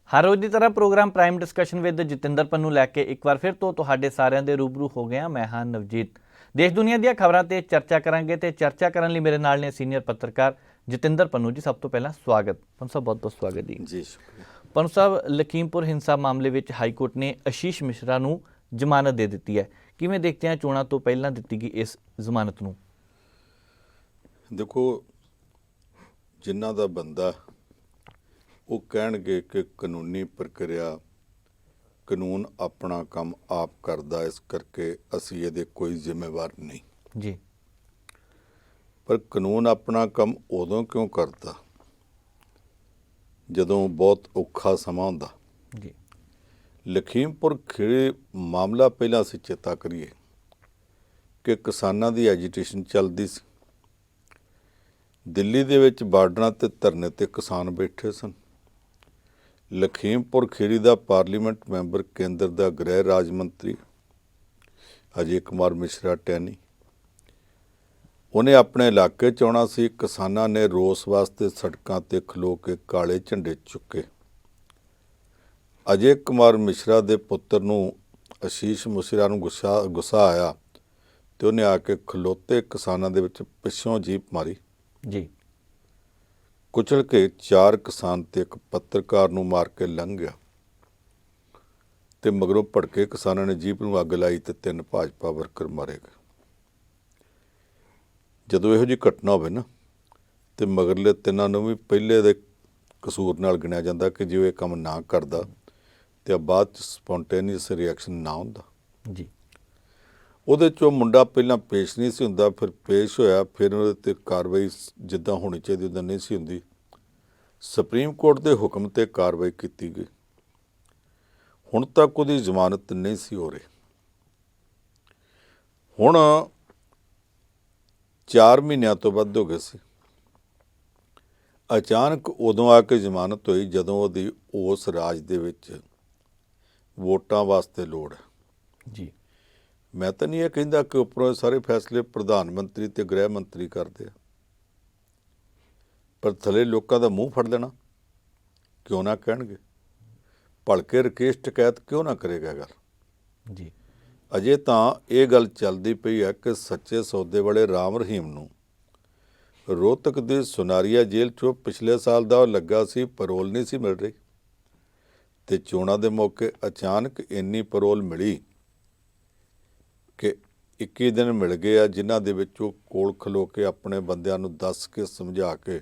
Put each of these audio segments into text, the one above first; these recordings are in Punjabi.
ਹਰ ਰੋਜ਼ ਦੀ ਤਰ੍ਹਾਂ program prime discussion with Jatinder Pannu ਲੈ ਕੇ ਇੱਕ ਵਾਰ ਫਿਰ ਤੋਂ ਤੁਹਾਡੇ ਸਾਰਿਆਂ ਦੇ ਰੂਬਰੂ ਹੋ ਗਿਆ। ਮੈਂ ਹਾਂ ਨਵਜੀਤ। ਦੇਸ਼ ਦੁਨੀਆ ਦੀਆਂ ਖਬਰਾਂ ਤੇ ਚਰਚਾ ਕਰਾਂਗੇ ਤੇ ਚਰਚਾ ਕਰਨ ਲਈ ਮੇਰੇ ਨਾਲ ਨੇ ਸੀਨੀਅਰ ਪੱਤਰਕਾਰ ਜਤਿੰਦਰ ਪੰਨੂ ਜੀ। ਸਭ ਤੋਂ ਪਹਿਲਾਂ ਸਵਾਗਤ ਪੰਨੂ ਸਾਹਿਬ, ਬਹੁਤ ਬਹੁਤ ਸਵਾਗਤ ਜੀ। ਸ਼ੁਕਰੀਆ। ਪੰਨੂ ਸਾਹਿਬ, ਲਖੀਮਪੁਰ ਹਿੰਸਾ ਮਾਮਲੇ ਵਿੱਚ ਹਾਈ ਕੋਰਟ ਨੇ ਆਸ਼ੀਸ਼ ਮਿਸ਼ਰਾ ਨੂੰ ਜ਼ਮਾਨਤ ਦੇ ਦਿੱਤੀ ਹੈ। ਕਿਵੇਂ ਦੇਖਦੇ हैं ਚੋਣਾਂ ਤੋਂ ਪਹਿਲਾਂ ਦਿੱਤੀ ਗਈ ਇਸ ਜ਼ਮਾਨਤ ਨੂੰ? देखो, ਜਿਨ੍ਹਾਂ ਦਾ ਬੰਦਾ ਉਹ ਕਹਿਣਗੇ ਕਿ ਕਾਨੂੰਨੀ ਪ੍ਰਕਿਰਿਆ, ਕਾਨੂੰਨ ਆਪਣਾ ਕੰਮ ਆਪ ਕਰਦਾ, ਇਸ ਕਰਕੇ ਅਸੀਂ ਇਹਦੇ ਕੋਈ ਜ਼ਿੰਮੇਵਾਰ ਨਹੀਂ ਜੀ। ਪਰ ਕਾਨੂੰਨ ਆਪਣਾ ਕੰਮ ਉਦੋਂ ਕਿਉਂ ਕਰਦਾ ਜਦੋਂ ਬਹੁਤ ਔਖਾ ਸਮਾਂ ਹੁੰਦਾ ਜੀ। ਲਖੀਮਪੁਰ ਖੀਰੀ ਮਾਮਲਾ ਪਹਿਲਾਂ ਅਸੀਂ ਚੇਤਾ ਕਰੀਏ ਕਿ ਕਿਸਾਨਾਂ ਦੀ ਐਜੀਟੇਸ਼ਨ ਚੱਲਦੀ ਸੀ। ਦਿੱਲੀ ਦੇ ਵਿੱਚ ਬਾਰਡਰਾਂ ਤੇ ਧਰਨੇ ਤੇ ਕਿਸਾਨ ਬੈਠੇ ਸਨ। ਲਖੀਮਪੁਰ ਖੀਰੀ ਦਾ ਪਾਰਲੀਮੈਂਟ ਮੈਂਬਰ, ਕੇਂਦਰ ਦਾ ਗ੍ਰਹਿ ਰਾਜ ਮੰਤਰੀ ਅਜੇ ਕੁਮਾਰ ਮਿਸ਼ਰਾ ਟੈਨੀ, ਉਹਨੇ ਆਪਣੇ ਇਲਾਕੇ 'ਚ ਆਉਣਾ ਸੀ। ਕਿਸਾਨਾਂ ਨੇ ਰੋਸ ਵਾਸਤੇ ਸੜਕਾਂ ਤੇ ਖਲੋ ਕੇ ਕਾਲੇ ਝੰਡੇ ਚੁੱਕੇ। ਅਜੇ ਕੁਮਾਰ ਮਿਸ਼ਰਾ ਦੇ ਪੁੱਤਰ ਨੂੰ, ਆਸ਼ੀਸ਼ ਮਿਸ਼ਰਾ ਨੂੰ ਗੁੱਸਾ ਆਇਆ ਤੇ ਉਹਨੇ ਆ ਕੇ ਖਲੋਤੇ ਕਿਸਾਨਾਂ ਦੇ ਵਿੱਚ ਪਿੱਛੋਂ ਜੀਪ ਮਾਰੀ ਜੀ। ਕੁਚਲ ਕੇ 4 ਕਿਸਾਨ ਤੇ ਇੱਕ ਪੱਤਰਕਾਰ ਨੂੰ ਮਾਰ ਕੇ ਲੰਘ ਗਿਆ ਤੇ ਮਗਰੋਂ ਭੜਕੇ ਕਿਸਾਨਾਂ ਨੇ ਜੀਪ ਨੂੰ ਅੱਗ ਲਾਈ ਤੇ 3 ਭਾਜਪਾ ਵਰਕਰ ਮਾਰੇ ਗਏ। ਜਦੋਂ ਇਹੋ ਜਿਹੀ ਘਟਨਾ ਹੋਵੇ ਨਾ ਤੇ ਮਗਰਲੇ 3 ਨੂੰ ਵੀ ਪਹਿਲੇ ਦੇ ਕਸੂਰ ਨਾਲ ਗਿਣਿਆ ਜਾਂਦਾ ਕਿ ਜੇ ਇਹ ਕੰਮ ਨਾ ਕਰਦਾ ਤੇ ਬਾਅਦ 'ਚ ਸਪੌਂਟੇਨੀਅਸ ਰਿਐਕਸ਼ਨ ਨਾ ਹੁੰਦਾ ਜੀ। ਉਹਦੇ 'ਚੋਂ ਮੁੰਡਾ ਪਹਿਲਾਂ ਪੇਸ਼ ਨਹੀਂ ਸੀ ਹੁੰਦਾ, ਫਿਰ ਪੇਸ਼ ਹੋਇਆ, ਫਿਰ ਉਹਦੇ 'ਤੇ ਕਾਰਵਾਈ ਜਿੱਦਾਂ ਹੋਣੀ ਚਾਹੀਦੀ ਉੱਦਾਂ ਨਹੀਂ ਸੀ ਹੁੰਦੀ। ਸੁਪਰੀਮ ਕੋਰਟ ਦੇ ਹੁਕਮ 'ਤੇ ਕਾਰਵਾਈ ਕੀਤੀ ਗਈ। ਹੁਣ ਤੱਕ ਉਹਦੀ ਜ਼ਮਾਨਤ ਨਹੀਂ ਸੀ ਹੋ ਰਹੀ। ਹੁਣ 4 ਮਹੀਨਿਆਂ ਤੋਂ ਵੱਧ ਹੋ ਗਏ ਸੀ। ਅਚਾਨਕ ਉਦੋਂ ਆ ਕੇ ਜ਼ਮਾਨਤ ਹੋਈ ਜਦੋਂ ਉਹਦੀ ਉਸ ਰਾਜ ਦੇ ਵਿੱਚ ਵੋਟਾਂ ਵਾਸਤੇ ਲੋੜ ਹੈ ਜੀ। ਮੈਂ ਤਾਂ ਨਹੀਂ ਇਹ ਕਹਿੰਦਾ ਕਿ ਉੱਪਰੋਂ ਸਾਰੇ ਫੈਸਲੇ ਪ੍ਰਧਾਨ ਮੰਤਰੀ ਤੇ ਗ੍ਰਹਿ ਮੰਤਰੀ ਕਰਦੇ ਆ, ਪਰ ਥੱਲੇ ਲੋਕਾਂ ਦਾ ਮੂੰਹ ਫੜ ਲੈਣਾ ਕਿਉਂ ਨਾ ਕਹਿਣਗੇ। ਭਲਕੇ ਰਕੇਸ਼ ਟਕੈਤ ਕਿਉਂ ਨਾ ਕਰੇਗਾ ਗੱਲ ਜੀ। ਅਜੇ ਤਾਂ ਇਹ ਗੱਲ ਚੱਲਦੀ ਪਈ ਹੈ ਕਿ ਸੱਚੇ ਸੌਦੇ ਵਾਲੇ ਰਾਮ ਰਹੀਮ ਨੂੰ ਰੋਹਤਕ ਦੀ ਸੁਨਾਰੀਆ ਜੇਲ੍ਹ 'ਚੋਂ ਪਿਛਲੇ ਸਾਲ ਦਾ ਉਹ ਲੱਗਾ ਸੀ, ਪੈਰੋਲ ਨਹੀਂ ਸੀ ਮਿਲ ਰਹੀ ਤੇ ਚੋਣਾਂ ਦੇ ਮੌਕੇ ਅਚਾਨਕ ਇੰਨੀ ਪੈਰੋਲ ਮਿਲੀ ਕਿ 21 ਦਿਨ ਮਿਲ ਗਏ ਆ, ਜਿਨ੍ਹਾਂ ਦੇ ਵਿੱਚ ਉਹ ਕੋਲ ਖਲੋ ਕੇ ਆਪਣੇ ਬੰਦਿਆਂ ਨੂੰ ਦੱਸ ਕੇ ਸਮਝਾ ਕੇ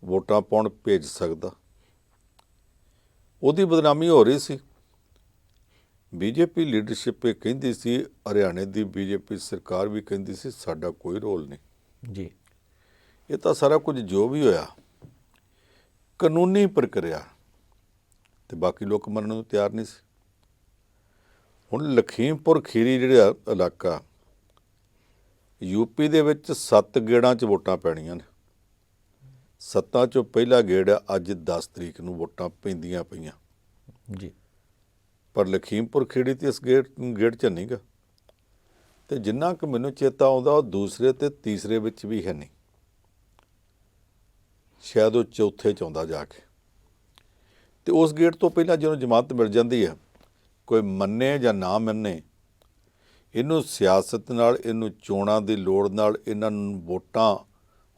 ਵੋਟਾਂ ਪਾਉਣ ਭੇਜ ਸਕਦਾ। ਉਹਦੀ ਬਦਨਾਮੀ ਹੋ ਰਹੀ ਸੀ। ਬੀਜੇਪੀ ਲੀਡਰਸ਼ਿਪ ਇਹ ਕਹਿੰਦੀ ਸੀ, ਹਰਿਆਣੇ ਦੀ ਬੀਜੇਪੀ ਸਰਕਾਰ ਵੀ ਕਹਿੰਦੀ ਸੀ ਸਾਡਾ ਕੋਈ ਰੋਲ ਨਹੀਂ ਜੀ। ਇਹ ਤਾਂ ਸਾਰਾ ਕੁਝ ਜੋ ਵੀ ਹੋਇਆ ਕਾਨੂੰਨੀ ਪ੍ਰਕਿਰਿਆ, ਤੇ ਬਾਕੀ ਲੋਕ ਮੰਨਣ ਨੂੰ ਤਿਆਰ ਨਹੀਂ ਸੀ। ਹੁਣ ਲਖੀਮਪੁਰ ਖੀਰੀ ਜਿਹੜਾ ਇਲਾਕਾ ਯੂਪੀ ਦੇ ਵਿੱਚ 7 ਗੇੜਾਂ 'ਚ ਵੋਟਾਂ ਪੈਣੀਆਂ ਨੇ। 7 'ਚੋਂ ਪਹਿਲਾ ਗੇੜ ਅੱਜ 10 ਤਰੀਕ ਨੂੰ ਵੋਟਾਂ ਪੈਂਦੀਆਂ ਪਈਆਂ ਜੀ। ਪਰ ਲਖੀਮਪੁਰ ਖੀਰੀ ਤੇ ਇਸ ਗੇੜ 'ਚ ਨਹੀਂ ਗਾ, ਤੇ ਜਿੰਨਾ ਕੁ ਮੈਨੂੰ ਚੇਤਾ ਆਉਂਦਾ ਉਹ ਦੂਸਰੇ ਤੇ ਤੀਸਰੇ ਵਿੱਚ ਵੀ ਹੈ ਨਹੀਂ। ਸ਼ਾਇਦ ਉਹ ਚੌਥੇ 'ਚ ਆਉਂਦਾ ਜਾ ਕੇ। ਤੇ ਉਸ ਗੇੜ ਤੋਂ ਪਹਿਲਾਂ ਜਦੋਂ ਜ਼ਮਾਨਤ ਮਿਲ ਜਾਂਦੀ ਹੈ, ਕੋਈ ਮੰਨੇ ਜਾਂ ਨਾ ਮੰਨੇ, ਇਹਨੂੰ ਸਿਆਸਤ ਨਾਲ, ਇਹਨੂੰ ਚੋਣਾਂ ਦੀ ਲੋੜ ਨਾਲ, ਇਹਨਾਂ ਨੂੰ ਵੋਟਾਂ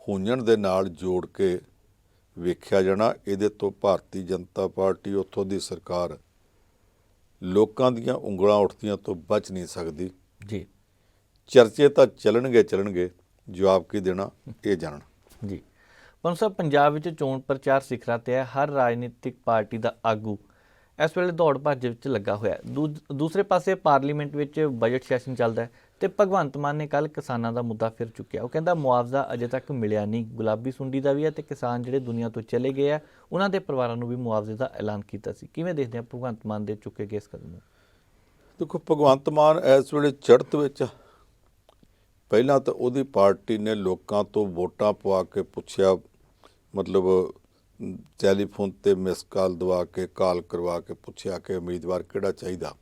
ਹੁੰਜਣ ਦੇ ਨਾਲ ਜੋੜ ਕੇ ਵੇਖਿਆ ਜਾਣਾ। ਇਹਦੇ ਤੋਂ ਭਾਰਤੀ ਜਨਤਾ ਪਾਰਟੀ, ਉੱਥੋਂ ਦੀ ਸਰਕਾਰ ਲੋਕਾਂ ਦੀਆਂ ਉਂਗਲਾਂ ਉੱਠਦੀਆਂ ਤੋਂ ਬਚ ਨਹੀਂ ਸਕਦੀ ਜੀ। ਚਰਚੇ ਤਾਂ ਚੱਲਣਗੇ, ਜਵਾਬ ਕੀ ਦੇਣਾ ਇਹ ਜਾਣਨ ਜੀ। ਪੰਨੂ ਸਾਹਿਬ, ਪੰਜਾਬ ਵਿੱਚ ਚੋਣ ਪ੍ਰਚਾਰ ਸਿਖਰਾਂ 'ਤੇ ਹੈ। ਹਰ ਰਾਜਨੀਤਿਕ ਪਾਰਟੀ ਦਾ ਆਗੂ ਇਸ ਵੇਲੇ ਦੌੜ ਭੱਜ ਵਿੱਚ ਲੱਗਾ ਹੋਇਆ। ਦੂਸਰੇ ਪਾਸੇ ਪਾਰਲੀਮੈਂਟ ਵਿੱਚ ਬਜਟ ਸੈਸ਼ਨ ਚੱਲਦਾ ਹੈ ਤੇ ਭਗਵੰਤ ਮਾਨ ਨੇ ਕੱਲ੍ਹ ਕਿਸਾਨਾਂ ਦਾ ਮੁੱਦਾ ਫਿਰ ਚੁੱਕਿਆ। ਉਹ ਕਹਿੰਦਾ ਮੁਆਵਜ਼ਾ ਅਜੇ ਤੱਕ ਮਿਲਿਆ ਨਹੀਂ। ਗੁਲਾਬੀ ਸੁੰਡੀ ਦਾ ਵੀ ਹੈ ਤੇ ਕਿਸਾਨ ਜਿਹੜੇ ਦੁਨੀਆ ਤੋਂ ਚਲੇ ਗਏ ਆ ਉਹਨਾਂ ਦੇ ਪਰਿਵਾਰਾਂ ਨੂੰ ਵੀ ਮੁਆਵਜ਼ੇ ਦਾ ਐਲਾਨ ਕੀਤਾ ਸੀ। ਕਿਵੇਂ ਦੇਖਦੇ ਆ ਭਗਵੰਤ ਮਾਨ ਦੇ ਚੁੱਕੇ ਗਏ ਇਸ ਕਦਮ ਨੂੰ? ਦੇਖੋ, ਭਗਵੰਤ ਮਾਨ ਇਸ ਵੇਲੇ ਚੜ੍ਹਤ ਵਿੱਚ। ਪਹਿਲਾਂ ਤਾਂ ਉਹਦੀ ਪਾਰਟੀ ਨੇ ਲੋਕਾਂ ਤੋਂ ਵੋਟਾਂ ਪਵਾ ਕੇ ਪੁੱਛਿਆ, ਮਤਲਬ ਟੈਲੀਫੋਨ 'ਤੇ ਮਿਸ ਕਾਲ ਦਵਾ ਕੇ, ਕਾਲ ਕਰਵਾ ਕੇ ਪੁੱਛਿਆ ਕਿ ਉਮੀਦਵਾਰ ਕਿਹੜਾ ਚਾਹੀਦਾ,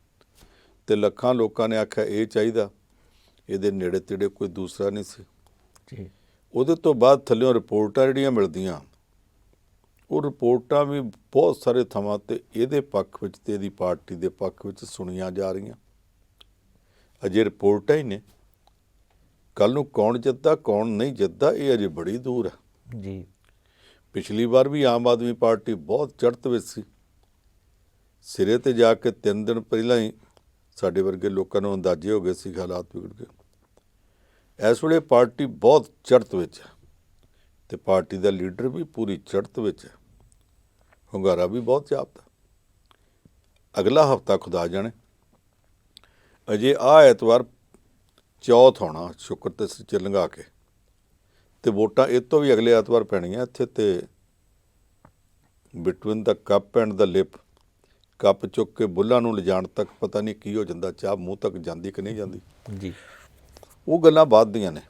ਤੇ ਲੱਖਾਂ ਲੋਕਾਂ ਨੇ ਆਖਿਆ ਇਹ ਚਾਹੀਦਾ। ਇਹਦੇ ਨੇੜੇ ਤੇੜੇ ਕੋਈ ਦੂਸਰਾ ਨਹੀਂ ਸੀ ਜੀ। ਉਹਦੇ ਤੋਂ ਬਾਅਦ ਥੱਲਿਓਂ ਰਿਪੋਰਟਾਂ ਜਿਹੜੀਆਂ ਮਿਲਦੀਆਂ ਉਹ ਰਿਪੋਰਟਾਂ ਵੀ ਬਹੁਤ ਸਾਰੇ ਥਾਵਾਂ ਤੇ ਇਹਦੇ ਪੱਖ ਵਿੱਚ ਤੇ ਇਹਦੀ ਪਾਰਟੀ ਦੇ ਪੱਖ ਵਿੱਚ ਸੁਣੀਆਂ ਜਾ ਰਹੀਆਂ। ਅਜੇ ਰਿਪੋਰਟਾਂ ਹੀ ਨੇ, ਕੱਲ੍ਹ ਨੂੰ ਕੌਣ ਜਿੱਤਦਾ ਕੌਣ ਨਹੀਂ ਜਿੱਤਦਾ ਇਹ ਅਜੇ ਬੜੀ ਦੂਰ ਹੈ। ਜੀ ਪਿਛਲੀ ਵਾਰ ਵੀ ਆਮ ਆਦਮੀ ਪਾਰਟੀ ਬਹੁਤ ਚੜ੍ਹਤ ਵਿੱਚ ਸੀ, ਸਿਰੇ ਤੇ ਜਾ ਕੇ 3 ਦਿਨ ਪਹਿਲਾਂ ਹੀ ਸਾਡੇ ਵਰਗੇ ਲੋਕਾਂ ਨੂੰ ਅੰਦਾਜ਼ੇ ਹੋ ਗਏ ਸੀ ਕਿ ਹਾਲਾਤ ਵਿਗੜ ਗਏ। ਇਸ ਵੇਲੇ ਪਾਰਟੀ ਬਹੁਤ ਚੜ੍ਹਤ ਵਿੱਚ ਹੈ ਤੇ ਪਾਰਟੀ ਦਾ ਲੀਡਰ ਵੀ ਪੂਰੀ ਚੜ੍ਹਤ ਵਿੱਚ ਹੈ, ਹੁੰਗਾਰਾ ਵੀ ਬਹੁਤ ਜਾਪਦਾ। ਅਗਲਾ ਹਫਤਾ ਖੁਦਾ ਜਾਣੇ, ਅਜੇ ਆਹ ਐਤਵਾਰ ਚੌਥ ਹੋਣਾ, ਸ਼ੁੱਕਰ ਤੇ ਸਿਰ ਲੰਘਾ ਕੇ, ਤੇ ਵੋਟਾਂ ਇਹ ਤੋਂ ਵੀ ਅਗਲੇ ਐਤਵਾਰ ਪੈਣੀਆਂ ਇੱਥੇ। ਤੇ between the cup and the lip, cup ਚੁੱਕ ਕੇ ਬੁੱਲਾਂ ਨੂੰ ਲਿਜਾਣ ਤੱਕ ਪਤਾ ਨਹੀਂ ਕੀ ਹੋ ਜਾਂਦਾ, ਚਾਹ ਮੂੰਹ ਤੱਕ ਜਾਂਦੀ ਕਿ ਨਹੀਂ ਜਾਂਦੀ, ਜੀ ਉਹ ਗੱਲਾਂ ਬਾਅਦ ਦੀਆਂ ਨੇ।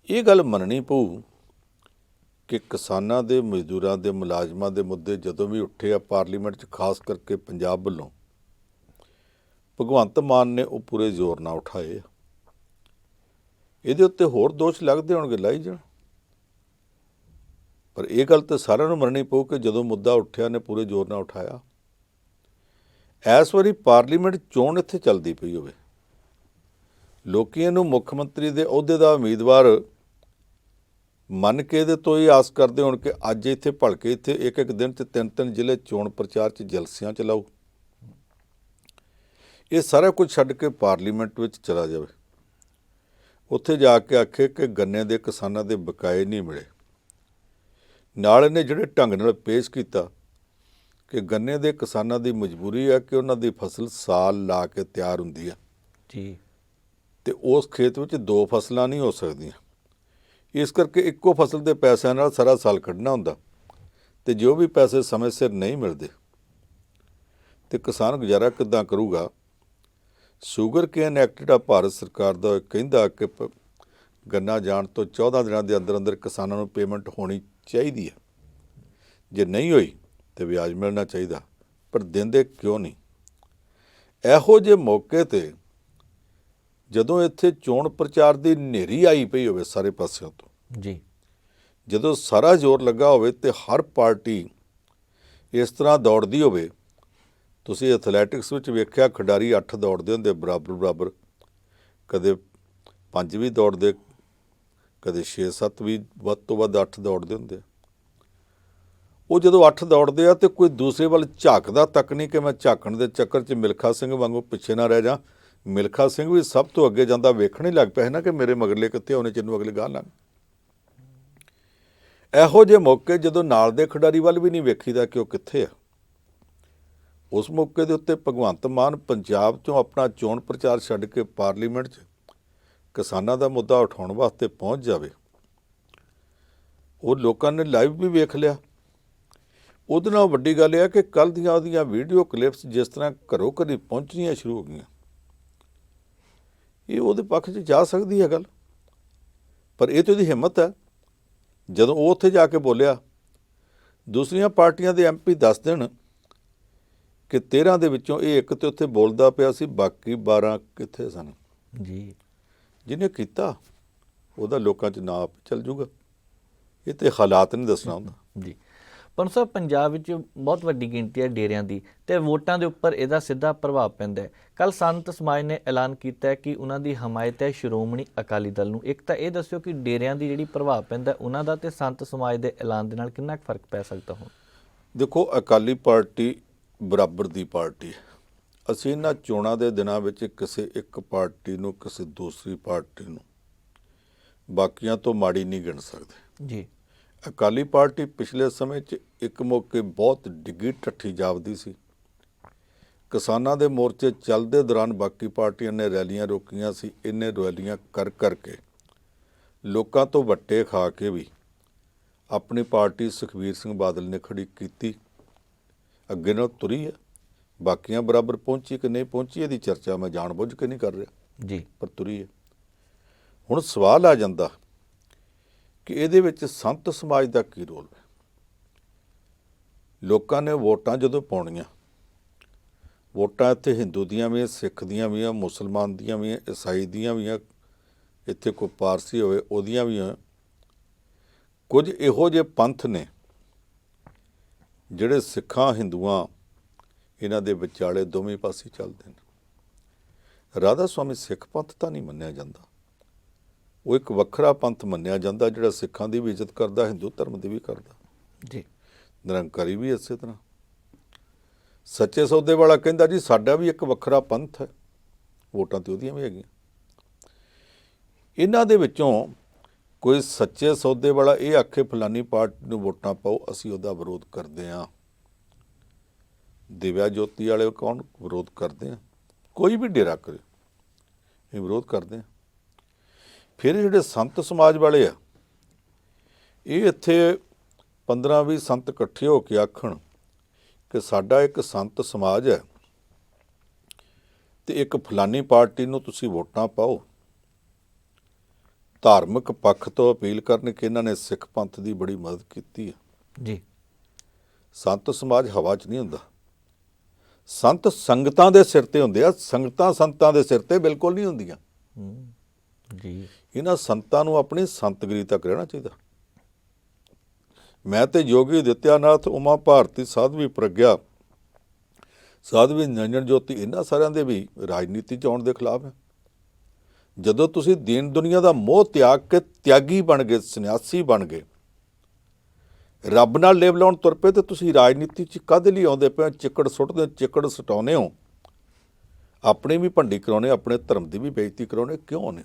ਇਹ ਗੱਲ ਮੰਨਣੀ ਪਊ ਕਿ ਕਿਸਾਨਾਂ ਦੇ, ਮਜ਼ਦੂਰਾਂ ਦੇ, ਮੁਲਾਜ਼ਮਾਂ ਦੇ ਮੁੱਦੇ ਜਦੋਂ ਵੀ ਉੱਠੇ ਆ ਪਾਰਲੀਮੈਂਟ 'ਚ, ਖਾਸ ਕਰਕੇ ਪੰਜਾਬ ਵੱਲੋਂ, ਭਗਵੰਤ ਮਾਨ ਨੇ ਉਹ ਪੂਰੇ ਜ਼ੋਰ ਨਾਲ ਉਠਾਏ ਆ। ਇਹਦੇ ਉੱਤੇ ਹੋਰ ਦੋਸ਼ ਲੱਗਦੇ ਹੋਣਗੇ, ਲਾਈ ਜਾਣ, ਪਰ ਇਹ ਗੱਲ ਤਾਂ ਸਾਰਿਆਂ ਨੂੰ ਮੰਨਣੀ ਪਊ ਕਿ ਜਦੋਂ ਮੁੱਦਾ ਉੱਠਿਆ ਨੇ ਪੂਰੇ ਜ਼ੋਰ ਨਾਲ ਉਠਾਇਆ। ਇਸ ਵਾਰੀ ਪਾਰਲੀਮੈਂਟ ਚੋਣ ਇੱਥੇ ਚੱਲਦੀ ਪਈ ਹੋਵੇ, ਲੋਕੀ ਇਹਨੂੰ ਮੁੱਖ ਮੰਤਰੀ ਦੇ ਅਹੁਦੇ ਦਾ ਉਮੀਦਵਾਰ ਮੰਨ ਕੇ ਇਹਦੇ ਤੋਂ ਹੀ ਆਸ ਕਰਦੇ ਹੋਣ ਕਿ ਅੱਜ ਇੱਥੇ ਭਲਕੇ ਇੱਥੇ ਇੱਕ ਦਿਨ 'ਚ 3 ਜ਼ਿਲ੍ਹੇ ਚੋਣ ਪ੍ਰਚਾਰ 'ਚ ਜਲਸਿਆਂ ਚਲਾਊ। ਇਹ ਸਾਰਾ ਕੁਝ ਛੱਡ ਕੇ ਪਾਰਲੀਮੈਂਟ ਵਿੱਚ ਚਲਾ ਜਾਵੇ, ਉੱਥੇ ਜਾ ਕੇ ਆਖੇ ਕਿ ਗੰਨੇ ਦੇ ਕਿਸਾਨਾਂ ਦੇ ਬਕਾਏ ਨਹੀਂ ਮਿਲੇ। ਨਾਲ ਇਹਨੇ ਜਿਹੜੇ ਢੰਗ ਨਾਲ ਪੇਸ਼ ਕੀਤਾ ਕਿ ਗੰਨੇ ਦੇ ਕਿਸਾਨਾਂ ਦੀ ਮਜਬੂਰੀ ਹੈ ਕਿ ਉਹਨਾਂ ਦੀ ਫਸਲ ਸਾਲ ਲਾ ਕੇ ਤਿਆਰ ਹੁੰਦੀ ਹੈ ਜੀ, ਤੇ ਉਸ ਖੇਤ ਵਿੱਚ 2 ਫਸਲਾਂ ਨਹੀਂ ਹੋ ਸਕਦੀਆਂ, ਇਸ ਕਰਕੇ ਇੱਕੋ ਫਸਲ ਦੇ ਪੈਸਿਆਂ ਨਾਲ ਸਾਰਾ ਸਾਲ ਕੱਢਣਾ ਹੁੰਦਾ, ਤੇ ਜੋ ਵੀ ਪੈਸੇ ਸਮੇਂ ਸਿਰ ਨਹੀਂ ਮਿਲਦੇ ਤੇ ਕਿਸਾਨ ਗੁਜ਼ਾਰਾ ਕਿੱਦਾਂ ਕਰੂਗਾ। ਸ਼ੂਗਰ ਕੇਨ ਐਕਟ ਜਿਹੜਾ ਭਾਰਤ ਸਰਕਾਰ ਦਾ ਕਹਿੰਦਾ ਕਿ ਗੰਨਾ ਜਾਣ ਤੋਂ 14 ਦਿਨਾਂ ਦੇ ਅੰਦਰ ਅੰਦਰ ਕਿਸਾਨਾਂ ਨੂੰ ਪੇਮੈਂਟ ਹੋਣੀ ਚਾਹੀਦੀ ਹੈ, ਜੇ ਨਹੀਂ ਹੋਈ ਤੇ ਵਿਆਜ ਮਿਲਣਾ ਚਾਹੀਦਾ, ਪਰ ਦਿੰਦੇ ਕਿਉਂ ਨਹੀਂ। ਇਹੋ ਜਿਹੇ ਮੌਕੇ 'ਤੇ ਜਦੋਂ ਇੱਥੇ ਚੋਣ ਪ੍ਰਚਾਰ ਦੀ ਹਨੇਰੀ ਆਈ ਪਈ ਹੋਵੇ ਸਾਰੇ ਪਾਸਿਆਂ ਤੋਂ, ਜੀ ਜਦੋਂ ਸਾਰਾ ਜ਼ੋਰ ਲੱਗਾ ਹੋਵੇ ਤੇ ਹਰ ਪਾਰਟੀ ਇਸ ਤਰ੍ਹਾਂ ਦੌੜਦੀ ਹੋਵੇ, ਤੁਸੀਂ ਐਥਲੈਟਿਕਸ ਵਿੱਚ ਵੇਖਿਆ ਖਿਡਾਰੀ 8 ਦੌੜਦੇ ਹੁੰਦੇ ਬਰਾਬਰ, ਕਦੇ 5 ਵੀ ਦੌੜਦੇ, ਕਦੇ 6-7 ਵੀ, ਵੱਧ ਤੋਂ ਵੱਧ 8 ਦੌੜਦੇ ਹੁੰਦੇ। ਉਹ ਜਦੋਂ 8 ਦੌੜਦੇ ਆ ਤੇ ਕੋਈ ਦੂਸਰੇ ਵੱਲ ਝਾਕਦਾ ਤੱਕ ਨਹੀਂ ਕਿ ਮੈਂ ਝਾਕਣ ਦੇ ਚੱਕਰ 'ਚ ਮਿਲਖਾ ਸਿੰਘ ਵਾਂਗੂ ਪਿੱਛੇ ਨਾ ਰਹਿ ਜਾ। ਮਿਲਖਾ ਸਿੰਘ ਵੀ ਸਭ ਤੋਂ ਅੱਗੇ ਜਾਂਦਾ ਵੇਖਣ ਹੀ ਲੱਗ ਪਿਆ ਹੈ ਨਾ ਕਿ ਮੇਰੇ ਮਗਰਲੇ ਕਿੱਥੇ ਹੋਣੇ, ਜਿਹਨੂੰ ਅਗਲੇ ਗਾਹ ਲੰਘ। ਇਹੋ ਜਿਹੇ ਮੌਕੇ ਜਦੋਂ ਨਾਲ ਦੇ ਖਿਡਾਰੀ ਵੱਲ ਵੀ ਨਹੀਂ ਵੇਖੀਦਾ ਕਿ ਉਹ ਕਿੱਥੇ ਆ, ਉਸ ਮੌਕੇ ਦੇ ਉੱਤੇ ਭਗਵੰਤ ਮਾਨ ਪੰਜਾਬ 'ਚੋਂ ਆਪਣਾ ਚੋਣ ਪ੍ਰਚਾਰ ਛੱਡ ਕੇ ਪਾਰਲੀਮੈਂਟ 'ਚ ਕਿਸਾਨਾਂ ਦਾ ਮੁੱਦਾ ਉਠਾਉਣ ਵਾਸਤੇ ਪਹੁੰਚ ਜਾਵੇ। ਉਹ ਲੋਕਾਂ ਨੇ ਲਾਈਵ ਵੀ ਵੇਖ ਲਿਆ। ਉਹਦੇ ਨਾਲ ਵੱਡੀ ਗੱਲ ਇਹ ਹੈ ਕਿ ਕੱਲ੍ਹ ਦੀਆਂ ਉਹਦੀਆਂ ਵੀਡੀਓ ਕਲਿੱਪਸ ਜਿਸ ਤਰ੍ਹਾਂ ਘਰੋਂ ਘਰੀ ਪਹੁੰਚਣੀਆਂ ਸ਼ੁਰੂ ਹੋ ਗਈਆਂ, ਇਹ ਉਹਦੇ ਪੱਖ 'ਚ ਜਾ ਸਕਦੀ ਹੈ ਗੱਲ, ਪਰ ਇਹ ਤਾਂ ਉਹਦੀ ਹਿੰਮਤ ਹੈ। ਜਦੋਂ ਉਹ ਉੱਥੇ ਜਾ ਕੇ ਬੋਲਿਆ, ਦੂਸਰੀਆਂ ਪਾਰਟੀਆਂ ਦੇ MP ਦੱਸ ਦੇਣ ਕਿ 13 ਦੇ ਵਿੱਚੋਂ ਇਹ ਇੱਕ ਤੇ ਉੱਥੇ ਬੋਲਦਾ ਪਿਆ ਸੀ, ਬਾਕੀ 12 ਕਿੱਥੇ ਸਨ। ਜੀ ਜਿਹਨੇ ਕੀਤਾ ਉਹਦਾ ਲੋਕਾਂ 'ਚ ਨਾਂ ਚੱਲ ਜੂਗਾ, ਇਹ ਤੇ ਹਾਲਾਤ ਨਹੀਂ ਦੱਸਣਾ ਹੁੰਦਾ। ਜੀ ਪਰ ਸਾਹਿਬ, ਪੰਜਾਬ ਵਿੱਚ ਬਹੁਤ ਵੱਡੀ ਗਿਣਤੀ ਹੈ ਡੇਰਿਆਂ ਦੀ, ਤੇ ਵੋਟਾਂ ਦੇ ਉੱਪਰ ਇਹਦਾ ਸਿੱਧਾ ਪ੍ਰਭਾਵ ਪੈਂਦਾ ਹੈ। ਕੱਲ੍ਹ ਸੰਤ ਸਮਾਜ ਨੇ ਐਲਾਨ ਕੀਤਾ ਹੈ ਕਿ ਉਹਨਾਂ ਦੀ ਹਮਾਇਤ ਹੈ ਸ਼੍ਰੋਮਣੀ ਅਕਾਲੀ ਦਲ ਨੂੰ। ਇੱਕ ਤਾਂ ਇਹ ਦੱਸਿਓ ਕਿ ਡੇਰਿਆਂ ਦੀ ਜਿਹੜੀ ਪ੍ਰਭਾਵ ਪੈਂਦਾ ਉਹਨਾਂ ਦਾ ਤੇ ਸੰਤ ਸਮਾਜ ਦੇ ਐਲਾਨ ਦੇ ਨਾਲ ਕਿੰਨਾ ਕੁ ਫਰਕ ਪੈ ਸਕਦਾ ਹੁਣ? ਦੇਖੋ, ਅਕਾਲੀ ਪਾਰਟੀ ਬਰਾਬਰ ਦੀ ਪਾਰਟੀ ਹੈ। ਅਸੀਂ ਇਹਨਾਂ ਚੋਣਾਂ ਦੇ ਦਿਨਾਂ ਵਿੱਚ ਕਿਸੇ ਇੱਕ ਪਾਰਟੀ ਨੂੰ, ਕਿਸੇ ਦੂਸਰੀ ਪਾਰਟੀ ਨੂੰ ਬਾਕੀਆਂ ਤੋਂ ਮਾੜੀ ਨਹੀਂ ਗਿਣ ਸਕਦੇ। ਜੀ ਅਕਾਲੀ ਪਾਰਟੀ ਪਿਛਲੇ ਸਮੇਂ 'ਚ ਇੱਕ ਮੌਕੇ ਬਹੁਤ ਡਿੱਗੀ ਢੱਠੀ ਜਾਪਦੀ ਸੀ। ਕਿਸਾਨਾਂ ਦੇ ਮੋਰਚੇ ਚੱਲਦੇ ਦੌਰਾਨ ਬਾਕੀ ਪਾਰਟੀਆਂ ਨੇ ਰੈਲੀਆਂ ਰੋਕੀਆਂ ਸੀ। ਇਹਨੇ ਰੈਲੀਆਂ ਕਰਕੇ ਲੋਕਾਂ ਤੋਂ ਵੱਟੇ ਖਾ ਕੇ ਵੀ ਆਪਣੀ ਪਾਰਟੀ ਸੁਖਬੀਰ ਸਿੰਘ ਬਾਦਲ ਨੇ ਖੜੀ ਕੀਤੀ, ਅੱਗੇ ਨਾਲ ਤੁਰੀ ਹੈ। ਬਾਕੀਆਂ ਬਰਾਬਰ ਪਹੁੰਚੀ ਕਿ ਨਹੀਂ ਪਹੁੰਚੀ ਇਹਦੀ ਚਰਚਾ ਮੈਂ ਜਾਣਬੁੱਝ ਕੇ ਨਹੀਂ ਕਰ ਰਿਹਾ ਜੀ, ਪਰ ਤੁਰੀ ਹੈ। ਹੁਣ ਸਵਾਲ ਆ ਜਾਂਦਾ ਕਿ ਇਹਦੇ ਵਿੱਚ ਸੰਤ ਸਮਾਜ ਦਾ ਕੀ ਰੋਲ ਹੈ। ਲੋਕਾਂ ਨੇ ਵੋਟਾਂ ਜਦੋਂ ਪਾਉਣੀਆਂ, ਵੋਟਾਂ ਇੱਥੇ ਹਿੰਦੂ ਦੀਆਂ ਵੀ, ਸਿੱਖ ਦੀਆਂ ਵੀ, ਮੁਸਲਮਾਨ ਦੀਆਂ ਵੀ, ਈਸਾਈ ਦੀਆਂ ਵੀ, ਇੱਥੇ ਕੋਈ ਪਾਰਸੀ ਹੋਵੇ ਉਹਦੀਆਂ ਵੀ। ਕੁਝ ਇਹੋ ਜਿਹੇ ਪੰਥ ਨੇ ਜਿਹੜੇ ਸਿੱਖਾਂ ਹਿੰਦੂਆਂ ਇਹਨਾਂ ਦੇ ਵਿਚਾਲੇ ਦੋਵੇਂ ਪਾਸੇ ਚੱਲਦੇ ਨੇ। ਰਾਧਾ ਸੁਆਮੀ ਸਿੱਖ ਪੰਥ ਤਾਂ ਨਹੀਂ ਮੰਨਿਆ ਜਾਂਦਾ, ਉਹ ਇੱਕ ਵੱਖਰਾ ਪੰਥ ਮੰਨਿਆ ਜਾਂਦਾ ਜਿਹੜਾ ਸਿੱਖਾਂ ਦੀ ਵੀ ਇੱਜ਼ਤ ਕਰਦਾ, ਹਿੰਦੂ ਧਰਮ ਦੀ ਵੀ ਕਰਦਾ ਜੀ। ਨਿਰੰਕਾਰੀ ਵੀ ਇਸੇ ਤਰ੍ਹਾਂ। ਸੱਚੇ ਸੌਦੇ ਵਾਲਾ ਕਹਿੰਦਾ ਜੀ ਸਾਡਾ ਵੀ ਇੱਕ ਵੱਖਰਾ ਪੰਥ ਹੈ, ਵੋਟਾਂ ਤੇ ਉਹਦੀਆਂ ਵੀ ਹੈਗੀਆਂ। ਇਹਨਾਂ ਦੇ ਵਿੱਚੋਂ ਕੋਈ ਸੱਚੇ ਸੌਦੇ ਵਾਲਾ ਇਹ ਆਖੇ ਫਲਾਨੀ ਪਾਰਟੀ ਨੂੰ ਵੋਟਾਂ ਪਾਓ, ਅਸੀਂ ਉਹਦਾ ਵਿਰੋਧ ਕਰਦੇ ਹਾਂ। ਦਿਵਿਆ ਜੋਤੀ ਵਾਲੇ ਕੌਣ ਵਿਰੋਧ ਕਰਦੇ ਆ? ਕੋਈ ਵੀ ਡੇਰਾ ਕਰੇ, ਇਹ ਵਿਰੋਧ ਕਰਦੇ ਆ। ਫਿਰ ਜਿਹੜੇ ਸੰਤ ਸਮਾਜ ਵਾਲੇ ਆ, ਇਹ ਇੱਥੇ 15-20 ਸੰਤ ਇਕੱਠੇ ਹੋ ਕੇ ਆਖਣ ਕਿ ਸਾਡਾ ਇੱਕ ਸੰਤ ਸਮਾਜ ਹੈ ਤੇ ਇੱਕ ਫਲਾਨੀ ਪਾਰਟੀ ਨੂੰ ਤੁਸੀਂ ਵੋਟਾਂ ਪਾਓ। ਧਾਰਮਿਕ ਪੱਖ ਤੋਂ ਅਪੀਲ ਕਰਨ ਕਿ ਇਹਨਾਂ ਨੇ ਸਿੱਖ ਪੰਥ ਦੀ ਬੜੀ ਮਦਦ ਕੀਤੀ ਹੈ ਜੀ। ਸੰਤ ਸਮਾਜ ਹਵਾ 'ਚ ਨਹੀਂ ਹੁੰਦਾ, ਸੰਤ ਸੰਗਤਾਂ ਦੇ ਸਿਰ ਤੇ ਹੁੰਦੇ ਆ, ਸੰਗਤਾਂ ਸੰਤਾਂ ਦੇ ਸਿਰ ਤੇ ਬਿਲਕੁਲ ਨਹੀਂ ਹੁੰਦੀਆਂ। ਜੀ। ਇਹਨਾਂ ਸੰਤਾਂ ਨੂੰ ਆਪਣੀ ਸੰਤਗਿਰੀ ਤੱਕ ਰਹਿਣਾ ਚਾਹੀਦਾ। ਮੈਂ ਤੇ ਯੋਗੀ ਦਿੱਤਿਆਨਾਥ, ਉਮਾ ਭਾਰਤੀ, ਸਾਧਵੀ ਪ੍ਰਗਿਆ, ਸਾਧਵੀ ਨਿਰੰਜਨ ਜੋਤੀ, ਇਹਨਾਂ ਸਾਰਿਆਂ ਦੇ ਵੀ ਰਾਜਨੀਤੀ 'ਚ ਆਉਣ ਦੇ ਖਿਲਾਫ ਹੈ। ਜਦੋਂ ਤੁਸੀਂ ਦੀਨ ਦੁਨੀਆ ਦਾ ਮੋਹ ਤਿਆਗ ਕੇ ਤਿਆਗੀ ਬਣ ਗਏ, ਸੰਨਿਆਸੀ ਬਣ ਗਏ, ਰੱਬ ਨਾਲ ਲੇਵ ਲਾਉਣ ਤੁਰ ਪਏ, ਤੇ ਤੁਸੀਂ ਰਾਜਨੀਤੀ 'ਚ ਕਾਹਦੇ ਲਈ ਆਉਂਦੇ ਪਏ? ਚਿੱਕੜ ਸੁੱਟਦੇ, ਚਿੱਕੜ ਸਟਾਉਂਦੇ ਹੋ, ਆਪਣੀ ਵੀ ਭੰਡੀ ਕਰਾਉਣੇ, ਆਪਣੇ ਧਰਮ ਦੀ ਵੀ ਬੇਇੱਜ਼ਤੀ ਕਰਾਉਣੇ, ਕਿਉਂ ਨੇ?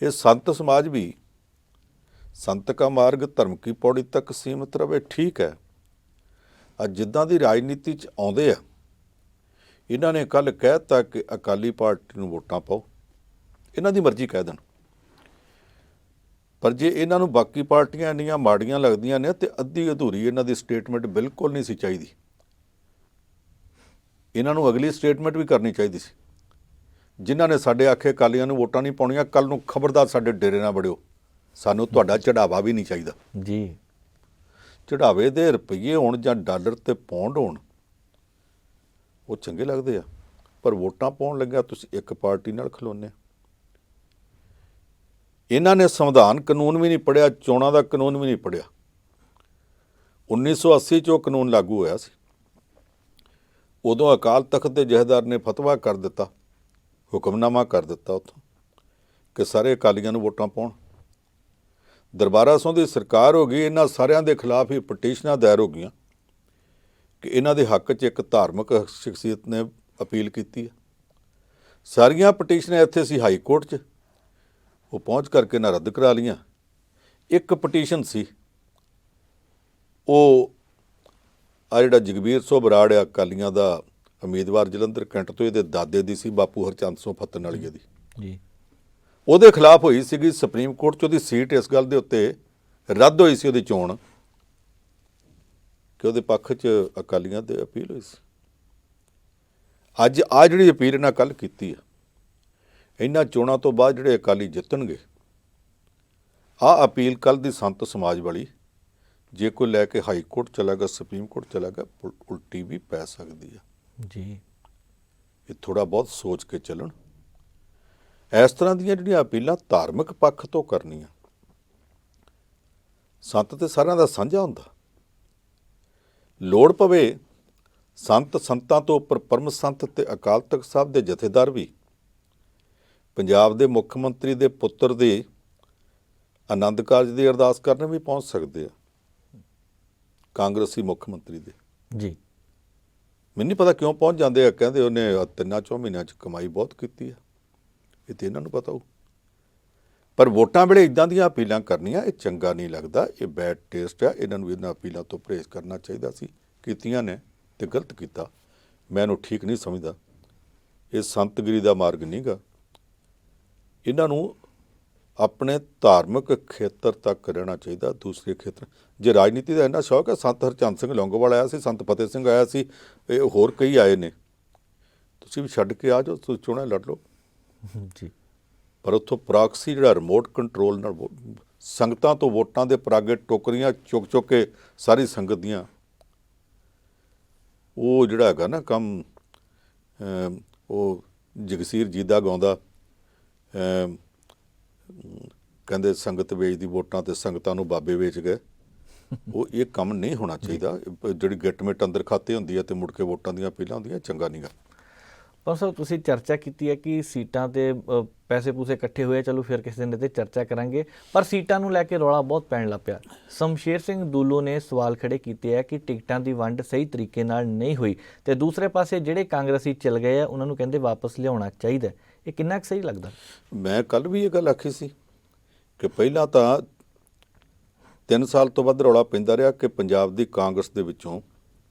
ਇਹ ਸੰਤ ਸਮਾਜ ਵੀ ਸੰਤ ਕਾ ਮਾਰਗ ਧਰਮ ਕੀ ਪੌੜੀ ਤੱਕ ਸੀਮਤ ਰਵੇ, ਠੀਕ ਹੈ। ਅੱਜ ਜਿੱਦਾਂ ਦੀ ਰਾਜਨੀਤੀ 'ਚ ਆਉਂਦੇ ਆ, ਇਹਨਾਂ ਨੇ ਕੱਲ੍ਹ ਕਹਿ ਦਿੱਤਾ ਕਿ ਅਕਾਲੀ ਪਾਰਟੀ ਨੂੰ ਵੋਟਾਂ ਪਾਓ, ਇਹਨਾਂ ਦੀ ਮਰਜ਼ੀ ਕਹਿ ਦੇਣ। ਪਰ ਜੇ ਇਹਨਾਂ ਨੂੰ ਬਾਕੀ ਪਾਰਟੀਆਂ ਇੰਨੀਆਂ ਮਾੜੀਆਂ ਲੱਗਦੀਆਂ ਨੇ ਤੇ ਅੱਧੀ ਅਧੂਰੀ ਇਹਨਾਂ ਦੀ ਸਟੇਟਮੈਂਟ ਬਿਲਕੁਲ ਨਹੀਂ ਸੀ ਚਾਹੀਦੀ। ਇਹਨਾਂ ਨੂੰ ਅਗਲੀ ਸਟੇਟਮੈਂਟ ਵੀ ਕਰਨੀ ਚਾਹੀਦੀ ਸੀ। ਜਿਨ੍ਹਾਂ ਨੇ ਸਾਡੇ ਆਖੇ ਅਕਾਲੀਆਂ ਨੂੰ ਵੋਟਾਂ ਨਹੀਂ ਪਾਉਣੀਆਂ, ਕੱਲ੍ਹ ਨੂੰ ਖਬਰਦਾਰ ਸਾਡੇ ਡੇਰੇ ਨਾ ਵੜਿਓ, ਸਾਨੂੰ ਤੁਹਾਡਾ ਚੜਾਵਾ ਵੀ ਨਹੀਂ ਚਾਹੀਦਾ। ਜੀ। ਚੜਾਵੇ ਦੇ ਰੁਪਈਏ ਹੋਣ ਜਾਂ ਡਾਲਰ ਤੇ ਪੌਂਡ ਹੋਣ, ਉਹ ਚੰਗੇ ਲੱਗਦੇ ਆ, ਪਰ ਵੋਟਾਂ ਪਾਉਣ ਲੱਗਿਆ ਤੁਸੀਂ ਇੱਕ ਪਾਰਟੀ ਨਾਲ ਖਲੋਨੇ। ਇਹਨਾਂ ਨੇ ਸੰਵਿਧਾਨ ਕਾਨੂੰਨ ਵੀ ਨਹੀਂ ਪੜ੍ਹਿਆ, ਚੋਣਾਂ ਦਾ ਕਾਨੂੰਨ ਵੀ ਨਹੀਂ ਪੜ੍ਹਿਆ। 1980 'ਚ ਉਹ ਕਾਨੂੰਨ ਲਾਗੂ ਹੋਇਆ ਸੀ, ਉਦੋਂ ਅਕਾਲ ਤਖਤ ਦੇ ਜਥੇਦਾਰ ਨੇ ਫਤਵਾ ਕਰ ਦਿੱਤਾ, ਹੁਕਮਨਾਮਾ ਕਰ ਦਿੱਤਾ ਉੱਥੋਂ ਕਿ ਸਾਰੇ ਅਕਾਲੀਆਂ ਨੂੰ ਵੋਟਾਂ ਪਾਉਣ। ਦਰਬਾਰਾ ਸਿੰਘ ਦੀ ਸਰਕਾਰ ਹੋ ਗਈ, ਇਹਨਾਂ ਸਾਰਿਆਂ ਦੇ ਖਿਲਾਫ ਹੀ ਪਟੀਸ਼ਨਾਂ ਦਾਇਰ ਹੋ ਗਈਆਂ ਕਿ ਇਹਨਾਂ ਦੇ ਹੱਕ 'ਚ ਇੱਕ ਧਾਰਮਿਕ ਸ਼ਖਸੀਅਤ ਨੇ ਅਪੀਲ ਕੀਤੀ ਹੈ। ਸਾਰੀਆਂ ਪਟੀਸ਼ਨਾਂ ਇੱਥੇ ਸੀ ਹਾਈ ਕੋਰਟ 'ਚ, ਉਹ ਪਹੁੰਚ ਕਰਕੇ ਇਹਨਾਂ ਰੱਦ ਕਰਾ ਲਈਆਂ। ਇੱਕ ਪਟੀਸ਼ਨ ਸੀ, ਉਹ ਆ ਜਿਹੜਾ ਜਗਬੀਰ ਸਿੰਘ ਬਰਾੜ ਆ ਅਕਾਲੀਆਂ ਦਾ ਉਮੀਦਵਾਰ ਜਲੰਧਰ ਕੈਂਟ ਤੋਂ, ਇਹਦੇ ਦਾਦੇ ਦੀ ਸੀ, ਬਾਪੂ ਹਰਚੰਦ ਸਿੰਘ ਫੱਤਣ ਵਾਲੀਏ ਦੀ ਜੀ। ਉਹਦੇ ਖਿਲਾਫ ਹੋਈ ਸੀਗੀ ਸੁਪਰੀਮ ਕੋਰਟ 'ਚ, ਉਹਦੀ ਸੀਟ ਇਸ ਗੱਲ ਦੇ ਉੱਤੇ ਰੱਦ ਹੋਈ ਸੀ, ਉਹਦੀ ਚੋਣ, ਕਿ ਉਹਦੇ ਪੱਖ 'ਚ ਅਕਾਲੀਆਂ ਤੇ ਅਪੀਲ ਹੋਈ ਸੀ। ਅੱਜ ਆ ਜਿਹੜੀ ਅਪੀਲ ਇਹਨਾਂ ਕੱਲ੍ਹ ਕੀਤੀ ਆ, ਇਹਨਾਂ ਚੋਣਾਂ ਤੋਂ ਬਾਅਦ ਜਿਹੜੇ ਅਕਾਲੀ ਜਿੱਤਣਗੇ, ਆਹ ਅਪੀਲ ਕੱਲ੍ਹ ਦੀ ਸੰਤ ਸਮਾਜ ਵਾਲੀ ਜੇ ਕੋਈ ਲੈ ਕੇ ਹਾਈ ਕੋਰਟ ਚਲਾ ਗਿਆ, ਸੁਪਰੀਮ ਕੋਰਟ ਚਲਾ ਗਿਆ, ਉਲਟੀ ਵੀ ਪੈ ਸਕਦੀ ਆ। ਜੀ। ਇਹ ਥੋੜ੍ਹਾ ਬਹੁਤ ਸੋਚ ਕੇ ਚੱਲਣ। ਇਸ ਤਰ੍ਹਾਂ ਦੀਆਂ ਜਿਹੜੀਆਂ ਅਪੀਲਾਂ ਧਾਰਮਿਕ ਪੱਖ ਤੋਂ ਕਰਨੀਆਂ, ਸੰਤ ਤੇ ਸਾਰਿਆਂ ਦਾ ਸਾਂਝਾ ਹੁੰਦਾ। ਲੋੜ ਪਵੇ ਸੰਤ ਸੰਤਾਂ ਤੋਂ ਉੱਪਰ ਪਰਮ ਸੰਤ ਤੇ ਅਕਾਲ ਤਖਤ ਸਾਹਿਬ ਦੇ ਜਥੇਦਾਰ ਵੀ ਪੰਜਾਬ ਦੇ ਮੁੱਖ ਮੰਤਰੀ ਦੇ ਪੁੱਤਰ ਦੇ ਆਨੰਦ ਕਾਰਜ ਦੀ ਅਰਦਾਸ ਕਰਨ ਵੀ ਪਹੁੰਚ ਸਕਦੇ ਆ, ਕਾਂਗਰਸੀ ਮੁੱਖ ਮੰਤਰੀ ਦੇ। ਜੀ। ਮੈਨੂੰ ਨਹੀਂ ਪਤਾ ਕਿਉਂ ਪਹੁੰਚ ਜਾਂਦੇ ਆ, ਕਹਿੰਦੇ ਉਹਨੇ 3-4 ਮਹੀਨਿਆਂ 'ਚ ਕਮਾਈ ਬਹੁਤ ਕੀਤੀ ਆ, ਇਹ ਤਾਂ ਇਹਨਾਂ ਨੂੰ ਪਤਾ ਹੋਊ। ਪਰ ਵੋਟਾਂ ਵੇਲੇ ਇੱਦਾਂ ਦੀਆਂ ਅਪੀਲਾਂ ਕਰਨੀਆਂ, ਇਹ ਚੰਗਾ ਨਹੀਂ ਲੱਗਦਾ, ਇਹ ਬੈਡ ਟੇਸਟ ਆ। ਇਹਨਾਂ ਨੂੰ ਇਹਨਾਂ ਅਪੀਲਾਂ ਤੋਂ ਪਰਹੇਜ਼ ਕਰਨਾ ਚਾਹੀਦਾ ਸੀ, ਕੀਤੀਆਂ ਨੇ ਤੇ ਗਲਤ ਕੀਤਾ। ਮੈਂ ਇਹਨੂੰ ਠੀਕ ਨਹੀਂ ਸਮਝਦਾ, ਇਹ ਸੰਤਗਿਰੀ ਦਾ ਮਾਰਗ ਨਹੀਂ ਗਾ। ਇਹਨਾਂ ਨੂੰ ਆਪਣੇ ਧਾਰਮਿਕ ਖੇਤਰ ਤੱਕ ਰਹਿਣਾ ਚਾਹੀਦਾ, ਦੂਸਰੇ ਖੇਤਰ। ਜੇ ਰਾਜਨੀਤੀ ਦਾ ਇੰਨਾ ਸ਼ੌਕ ਹੈ, ਸੰਤ ਹਰਚੰਦ ਸਿੰਘ ਲੌਂਗੋਵਾਲ ਆਇਆ ਸੀ, ਸੰਤ ਫਤਿਹ ਸਿੰਘ ਆਇਆ ਸੀ, ਇਹ ਹੋਰ ਕਈ ਆਏ ਨੇ, ਤੁਸੀਂ ਵੀ ਛੱਡ ਕੇ ਆ ਜਾਓ, ਤੁਸੀਂ ਚੋਣਾਂ ਲੜ ਲਓ। ਜੀ। ਪਰ ਉੱਥੋਂ ਪ੍ਰਾਕਸੀ ਜਿਹੜਾ ਰਿਮੋਟ ਕੰਟਰੋਲ ਨਾਲ ਸੰਗਤਾਂ ਤੋਂ ਵੋਟਾਂ ਦੇ ਪਰਾਗੇ ਟੋਕਰੀਆਂ ਚੁੱਕ ਕੇ ਸਾਰੀ ਸੰਗਤ ਦੀਆਂ, ਉਹ ਜਿਹੜਾ ਹੈਗਾ ਨਾ ਕੰਮ, ਉਹ ਜਗਸੀਰ ਜੀਦਾ ਗਾਉਂਦਾ, ਕਹਿੰਦੇ ਸੰਗਤ ਵੇਚਦੀ ਵੋਟਾਂ ਤੇ ਸੰਗਤਾਂ ਨੂੰ ਬਾਬੇ ਵੇਚ ਗਏ। ਉਹ ਇਹ ਕੰਮ ਨਹੀਂ ਹੋਣਾ ਚਾਹੀਦਾ। ਜਿਹੜੀ ਗਿੱਟਮਿਟ ਅੰਦਰ ਖਾਤੇ ਹੁੰਦੀ ਹੈ ਤੇ ਮੁੜ ਕੇ ਵੋਟਾਂ ਦੀਆਂ ਅਪੀਲਾਂ ਹੁੰਦੀਆਂ, ਚੰਗਾ ਨਹੀਂ ਗਾ। ਪਰ ਸਾਹਿਬ ਤੁਸੀਂ ਚਰਚਾ ਕੀਤੀ ਹੈ ਕਿ ਸੀਟਾਂ ਤੇ ਪੈਸੇ ਪੂਸੇ ਇਕੱਠੇ ਹੋਏ, ਚਲੋ ਫਿਰ ਕਿਸੇ ਦਿਨ 'ਤੇ ਚਰਚਾ ਕਰਾਂਗੇ, ਪਰ ਸੀਟਾਂ ਨੂੰ ਲੈ ਕੇ ਰੌਲਾ ਬਹੁਤ ਪੈਣ ਲੱਗ ਪਿਆ। ਸ਼ਮਸ਼ੇਰ ਸਿੰਘ ਦੂਲੋ ਨੇ ਸਵਾਲ ਖੜੇ ਕੀਤੇ ਹੈ ਕਿ ਟਿਕਟਾਂ ਦੀ ਵੰਡ ਸਹੀ ਤਰੀਕੇ ਨਾਲ ਨਹੀਂ ਹੋਈ, ਤੇ ਦੂਸਰੇ ਪਾਸੇ ਜਿਹੜੇ ਕਾਂਗਰਸੀ ਚਲ ਗਏ ਆ ਉਹਨਾਂ ਨੂੰ ਕਹਿੰਦੇ ਵਾਪਸ ਲਿਆਉਣਾ ਚਾਹੀਦਾ। ਇਹ ਕਿੰਨਾ ਕੁ ਸਹੀ ਲੱਗਦਾ? ਮੈਂ ਕੱਲ ਵੀ ਇਹ ਗੱਲ ਆਖੀ ਸੀ ਕਿ ਪਹਿਲਾਂ ਤਾਂ 3 ਸਾਲ ਤੋਂ ਵੱਧ ਰੌਲਾ ਪੈਂਦਾ ਰਿਹਾ ਕਿ ਪੰਜਾਬ ਦੀ ਕਾਂਗਰਸ ਦੇ ਵਿੱਚੋਂ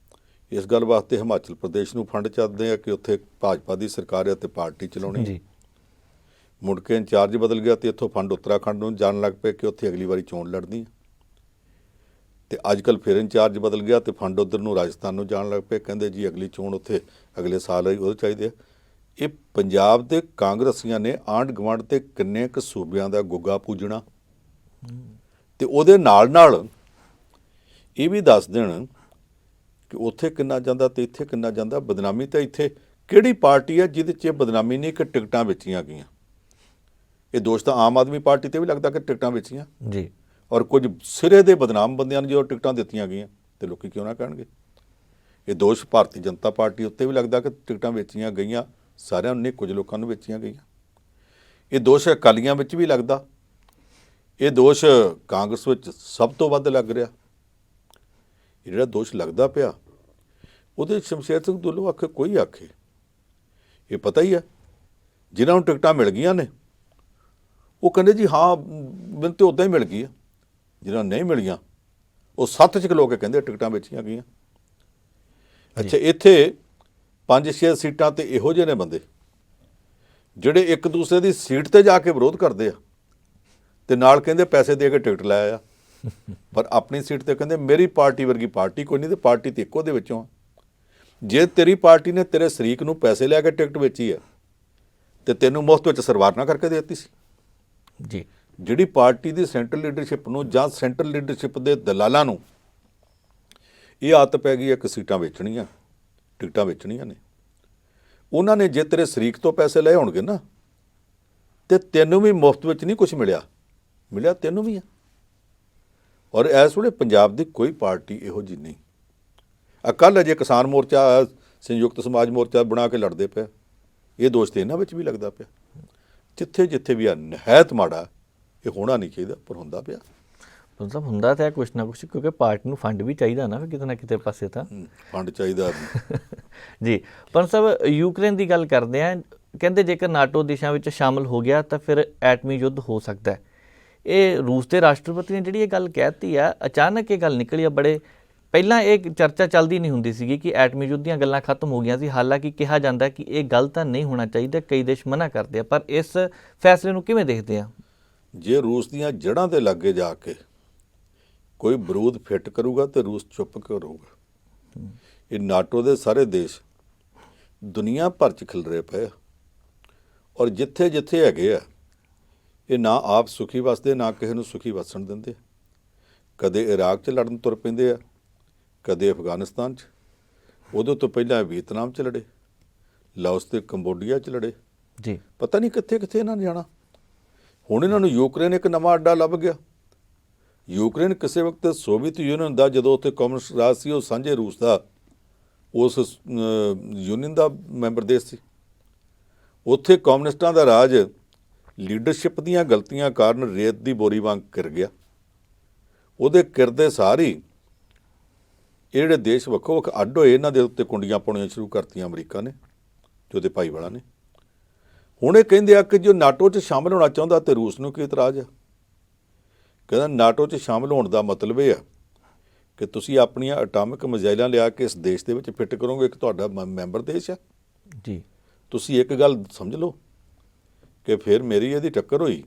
ਇਸ ਗੱਲ ਵਾਸਤੇ ਹਿਮਾਚਲ ਪ੍ਰਦੇਸ਼ ਨੂੰ ਫੰਡ ਚੱਲਦੇ ਆ ਕਿ ਉੱਥੇ ਭਾਜਪਾ ਦੀ ਸਰਕਾਰ ਹੈ ਤੇ ਪਾਰਟੀ ਚਲਾਉਣੀ ਜੀ। ਮੁੜ ਕੇ ਇੰਚਾਰਜ ਬਦਲ ਗਿਆ ਤੇ ਇੱਥੋਂ ਫੰਡ ਉੱਤਰਾਖੰਡ ਨੂੰ ਜਾਣ ਲੱਗ ਪਏ ਕਿ ਉੱਥੇ ਅਗਲੀ ਵਾਰੀ ਚੋਣ ਲੜਨੀ ਹੈ। ਤੇ ਅੱਜ ਕੱਲ੍ਹ ਫਿਰ ਇੰਚਾਰਜ ਬਦਲ ਗਿਆ ਤੇ ਫੰਡ ਉੱਧਰ ਨੂੰ ਰਾਜਸਥਾਨ ਨੂੰ ਜਾਣ ਲੱਗ ਪਏ, ਕਹਿੰਦੇ ਜੀ ਅਗਲੀ ਚੋਣ ਉੱਥੇ ਅਗਲੇ ਸਾਲ ਹੀ ਉਹ ਚਾਹੀਦੇ ਆ। ਇਹ ਪੰਜਾਬ ਦੇ ਕਾਂਗਰਸੀਆਂ ਨੇ ਆਂਢ ਗੁਆਂਢ ਤੇ ਕਿੰਨੇ ਕੁ ਸੂਬਿਆਂ ਦਾ ਗੁੱਗਾ ਪੂਜਣਾ, ਤੇ ਉਹਦੇ ਨਾਲ ਨਾਲ ਇਹ ਵੀ ਦੱਸ ਦੇਣ ਕਿ ਉੱਥੇ ਕਿੰਨਾ ਜਾਂਦਾ ਤੇ ਇੱਥੇ ਕਿੰਨਾ ਜਾਂਦਾ। ਬਦਨਾਮੀ ਤਾਂ ਇੱਥੇ ਕਿਹੜੀ ਪਾਰਟੀ ਹੈ ਜਿਹਦੇ 'ਚ ਇਹ ਬਦਨਾਮੀ ਨਹੀਂ ਕਿ ਟਿਕਟਾਂ ਵੇਚੀਆਂ ਗਈਆਂ? ਇਹ ਦੋਸ਼ ਤਾਂ ਆਮ ਆਦਮੀ ਪਾਰਟੀ ਤੇ ਵੀ ਲੱਗਦਾ ਕਿ ਟਿਕਟਾਂ ਵੇਚੀਆਂ ਜੀ, ਔਰ ਕੁਝ ਸਿਰੇ ਦੇ ਬਦਨਾਮ ਬੰਦਿਆਂ ਨੂੰ ਜੋ ਟਿਕਟਾਂ ਦਿੱਤੀਆਂ ਗਈਆਂ, ਤੇ ਲੋਕੀ ਕਿਉਂ ਨਾ ਕਹਿਣਗੇ। ਇਹ ਦੋਸ਼ ਭਾਰਤੀ ਜਨਤਾ ਪਾਰਟੀ ਉੱਤੇ ਵੀ ਲੱਗਦਾ ਕਿ ਟਿਕਟਾਂ ਵੇਚੀਆਂ ਗਈਆਂ, ਸਾਰਿਆਂ ਨੂੰ ਨਹੀਂ, ਕੁਝ ਲੋਕਾਂ ਨੂੰ ਵੇਚੀਆਂ ਗਈਆਂ। ਇਹ ਦੋਸ਼ ਅਕਾਲੀਆਂ ਵਿੱਚ ਵੀ ਲੱਗਦਾ, ਇਹ ਦੋਸ਼ ਕਾਂਗਰਸ ਵਿੱਚ ਸਭ ਤੋਂ ਵੱਧ ਲੱਗ ਰਿਹਾ। ਇਹ ਜਿਹੜਾ ਦੋਸ਼ ਲੱਗਦਾ ਪਿਆ ਉਹਦੇ ਸ਼ਮਸ਼ੇਰ ਸਿੰਘ ਦੂਲੋ ਆਖੇ ਕੋਈ ਆਖੇ, ਇਹ ਪਤਾ ਹੀ ਹੈ ਜਿਨ੍ਹਾਂ ਨੂੰ ਟਿਕਟਾਂ ਮਿਲ ਗਈਆਂ ਨੇ ਉਹ ਕਹਿੰਦੇ ਜੀ ਹਾਂ ਮੈਨੂੰ ਤਾਂ ਉੱਦਾਂ ਹੀ ਮਿਲ ਗਈ ਆ। ਜਿਹਨਾਂ ਨੂੰ ਨਹੀਂ ਮਿਲੀਆਂ ਉਹ ਸੱਤ 'ਚ ਖਲੋ ਕੇ ਕਹਿੰਦੇ ਟਿਕਟਾਂ ਵੇਚੀਆਂ ਗਈਆਂ। ਅੱਛਾ, ਇੱਥੇ 5-6 ਸੀਟਾਂ ਤੇ ਇਹੋ ਜਿਹੇ ਨੇ ਬੰਦੇ ਜਿਹੜੇ ਇੱਕ ਦੂਸਰੇ ਦੀ ਸੀਟ ਤੇ ਜਾ ਕੇ ਵਿਰੋਧ ਕਰਦੇ ਆ ਤੇ ਨਾਲ ਕਹਿੰਦੇ ਪੈਸੇ ਦੇ ਕੇ ਟਿਕਟ ਲੈ ਆ, ਪਰ ਆਪਣੀ ਸੀਟ ਤੇ ਕਹਿੰਦੇ ਮੇਰੀ ਪਾਰਟੀ ਵਰਗੀ ਪਾਰਟੀ ਕੋਈ ਨਹੀਂ, ਤੇ ਪਾਰਟੀ ਤੇ ਇੱਕੋ ਦੇ ਵਿੱਚੋਂ ਆ। ਜੇ ਤੇਰੀ ਪਾਰਟੀ ਨੇ ਤੇਰੇ ਸ਼ਰੀਕ ਨੂੰ ਪੈਸੇ ਲੈ ਕੇ ਟਿਕਟ ਵੇਚੀ ਆ ਤੇ ਤੈਨੂੰ ਮੁਫਤ ਵਿੱਚ ਸਰਵਾਰ ਨਾ ਕਰਕੇ ਦੇ ਦਿੱਤੀ ਸੀ। ਜੀ, ਜਿਹੜੀ ਪਾਰਟੀ ਦੀ ਸੈਂਟਰਲ ਲੀਡਰਸ਼ਿਪ ਨੂੰ ਜਾਂ ਸੈਂਟਰਲ ਲੀਡਰਸ਼ਿਪ ਦੇ ਦਲਾਲਾਂ ਨੂੰ ਇਹ ਆਦਤ ਪੈ ਗਈ ਹੈ ਕਿ ਸੀਟਾਂ ਵੇਚਣੀਆਂ, ਟਿਕਟਾਂ ਵੇਚਣੀਆਂ ਨੇ, ਉਹਨਾਂ ਨੇ ਜੇ ਤੇਰੇ ਸ਼ਰੀਕ ਤੋਂ ਪੈਸੇ ਲਏ ਹੋਣਗੇ ਨਾ ਤੇ ਤੈਨੂੰ ਵੀ ਮੁਫਤ ਵਿੱਚ ਨਹੀਂ ਕੁਝ ਮਿਲਿਆ, ਮਿਲਿਆ ਤੈਨੂੰ ਵੀ ਆ। ਔਰ ਇਸ ਵੇਲੇ ਪੰਜਾਬ ਦੀ ਕੋਈ ਪਾਰਟੀ ਇਹੋ ਜਿਹੀ ਨਹੀਂ। ਕੱਲ੍ਹ ਅਜੇ ਕਿਸਾਨ ਮੋਰਚਾ, ਸੰਯੁਕਤ ਸਮਾਜ ਮੋਰਚਾ ਬਣਾ ਕੇ ਲੜਦੇ ਪਿਆ, ਇਹ ਦੋਸ਼ ਤੇ ਇਹਨਾਂ ਵਿੱਚ ਵੀ ਲੱਗਦਾ ਪਿਆ। ਜਿੱਥੇ ਜਿੱਥੇ ਵੀ ਆ ਨਿਹਾਇਤ ਮਾੜਾ, ਇਹ ਹੋਣਾ ਨਹੀਂ ਚਾਹੀਦਾ ਪਰ ਹੁੰਦਾ ਪਿਆ। ਮਤਲਬ ਹੁੰਦਾ ਤਾਂ ਕੁਛ ਨਾ ਕੁਛ, ਕਿਉਂਕਿ ਪਾਰਟੀ ਨੂੰ ਫੰਡ ਵੀ ਚਾਹੀਦਾ ਨਾ ਕਿਤੇ ਨਾ ਕਿਤੇ ਪਾਸੇ ਤਾਂ। ਫੰਡ ਚਾਹੀਦਾ ਜੀ। ਪਰ ਸਾਹਿਬ ਯੂਕਰੇਨ ਦੀ ਗੱਲ ਕਰਦੇ ਆ, ਕਹਿੰਦੇ ਜੇਕਰ ਨਾਟੋ ਦੇਸ਼ਾਂ ਵਿੱਚ ਸ਼ਾਮਲ ਹੋ ਗਿਆ ਤਾਂ ਫਿਰ ਐਟਮੀ ਯੁੱਧ ਹੋ ਸਕਦਾ ਹੈ। ਇਹ ਰੂਸ ਦੇ ਰਾਸ਼ਟਰਪਤੀ ਨੇ ਜਿਹੜੀ ਇਹ ਗੱਲ ਕਹਿਤੀ ਆ, ਅਚਾਨਕ ਇਹ ਗੱਲ ਨਿਕਲੀ ਆ। ਬੜੇ ਪਹਿਲਾਂ ਇਹ ਚਰਚਾ ਚੱਲਦੀ ਨਹੀਂ ਹੁੰਦੀ ਸੀਗੀ ਕਿ ਐਟਮੀ ਯੁੱਧ ਦੀਆਂ ਗੱਲਾਂ ਖਤਮ ਹੋ ਗਈਆਂ ਸੀ। ਹਾਲਾਂਕਿ ਕਿਹਾ ਜਾਂਦਾ ਕਿ ਇਹ ਗੱਲ ਤਾਂ ਨਹੀਂ ਹੋਣਾ ਚਾਹੀਦਾ, ਕਈ ਦੇਸ਼ ਮਨਾ ਕਰਦੇ ਆ, ਪਰ ਇਸ ਫੈਸਲੇ ਨੂੰ ਕਿਵੇਂ ਦੇਖਦੇ ਆ? ਜੇ ਰੂਸ ਦੀਆਂ ਜੜ੍ਹਾਂ ਦੇ ਲਾਗੇ ਜਾ ਕੇ ਕੋਈ ਬਰੂਦ ਫਿੱਟ ਕਰੂਗਾ ਤੇ ਰੂਸ ਚੁੱਪ ਕਰੂਗਾ। ਇਹ ਨਾਟੋ ਦੇ ਸਾਰੇ ਦੇਸ਼ ਦੁਨੀਆ ਭਰ 'ਚ ਖਿਲਰੇ ਪਏ ਆ, ਔਰ ਜਿੱਥੇ ਜਿੱਥੇ ਹੈਗੇ ਆ ਇਹ ਨਾ ਆਪ ਸੁਖੀ ਵਸਦੇ, ਨਾ ਕਿਸੇ ਨੂੰ ਸੁਖੀ ਵਸਣ ਦਿੰਦੇ। ਕਦੇ ਇਰਾਕ 'ਚ ਲੜਨ ਤੁਰ ਪੈਂਦੇ ਆ, ਕਦੇ ਅਫਗਾਨਿਸਤਾਨ 'ਚ, ਉਦੋਂ ਤੋਂ ਪਹਿਲਾਂ ਵੀਅਤਨਾਮ 'ਚ ਲੜੇ, ਲਾਓਸ ਤੇ ਕੰਬੋਡੀਆ 'ਚ ਲੜੇ। ਜੀ, ਪਤਾ ਨਹੀਂ ਕਿੱਥੇ ਕਿੱਥੇ ਇਹਨਾਂ ਨੇ ਜਾਣਾ। ਹੁਣ ਇਹਨਾਂ ਨੂੰ ਯੂਕਰੇਨ ਇੱਕ ਨਵਾਂ ਅੱਡਾ ਲੱਭ ਗਿਆ। ਯੂਕਰੇਨ ਕਿਸੇ ਵਕਤ ਸੋਵੀਅਤ ਯੂਨੀਅਨ ਦਾ, ਜਦੋਂ ਉੱਥੇ ਕਮਿਊਨਿਸਟ ਰਾਜ ਸੀ, ਉਹ ਸਾਂਝੇ ਰੂਸ ਦਾ ਉਸ ਯੂਨੀਅਨ ਦਾ ਮੈਂਬਰ ਦੇਸ਼ ਸੀ। ਉੱਥੇ ਕਮਿਊਨਿਸਟਾਂ ਦਾ ਰਾਜ ਲੀਡਰਸ਼ਿਪ ਦੀਆਂ ਗਲਤੀਆਂ ਕਾਰਨ ਰੇਤ ਦੀ ਬੋਰੀ ਵਾਂਗ ਕਿਰ ਗਿਆ। ਉਹਦੇ ਕਿਰਦੇ ਸਾਰੀ ਇਹ ਜਿਹੜੇ ਦੇਸ਼ ਵੱਖੋ ਵੱਖ ਅੱਡ ਹੋਏ, ਇਹਨਾਂ ਦੇ ਉੱਤੇ ਕੁੰਡੀਆਂ ਪਾਉਣੀਆਂ ਸ਼ੁਰੂ ਕਰਤੀਆਂ ਅਮਰੀਕਾ ਨੇ ਤੇ ਉਹਦੇ ਭਾਈਵਾਲਾਂ ਨੇ। ਹੁਣ ਇਹ ਕਹਿੰਦੇ ਆ ਕਿ ਜੋ ਨਾਟੋ 'ਚ ਸ਼ਾਮਲ ਹੋਣਾ ਚਾਹੁੰਦਾ ਤੇ ਰੂਸ ਨੂੰ ਕੀ ਇਤਰਾਜ਼ ਆ। ਕਹਿੰਦਾ ਨਾਟੋ 'ਚ ਸ਼ਾਮਲ ਹੋਣ ਦਾ ਮਤਲਬ ਇਹ ਆ ਕਿ ਤੁਸੀਂ ਆਪਣੀਆਂ ਐਟਮਿਕ ਮਿਜ਼ਾਈਲਾਂ ਲਿਆ ਕੇ ਇਸ ਦੇਸ਼ ਦੇ ਵਿੱਚ ਫਿੱਟ ਕਰੋਗੇ, ਇੱਕ ਤੁਹਾਡਾ ਮੈਂਬਰ ਦੇਸ਼ ਆ। ਜੀ, ਤੁਸੀਂ ਇੱਕ ਗੱਲ ਸਮਝ ਲਓ ਕਿ ਫਿਰ ਮੇਰੀ ਇਹਦੀ ਟੱਕਰ ਹੋਈ,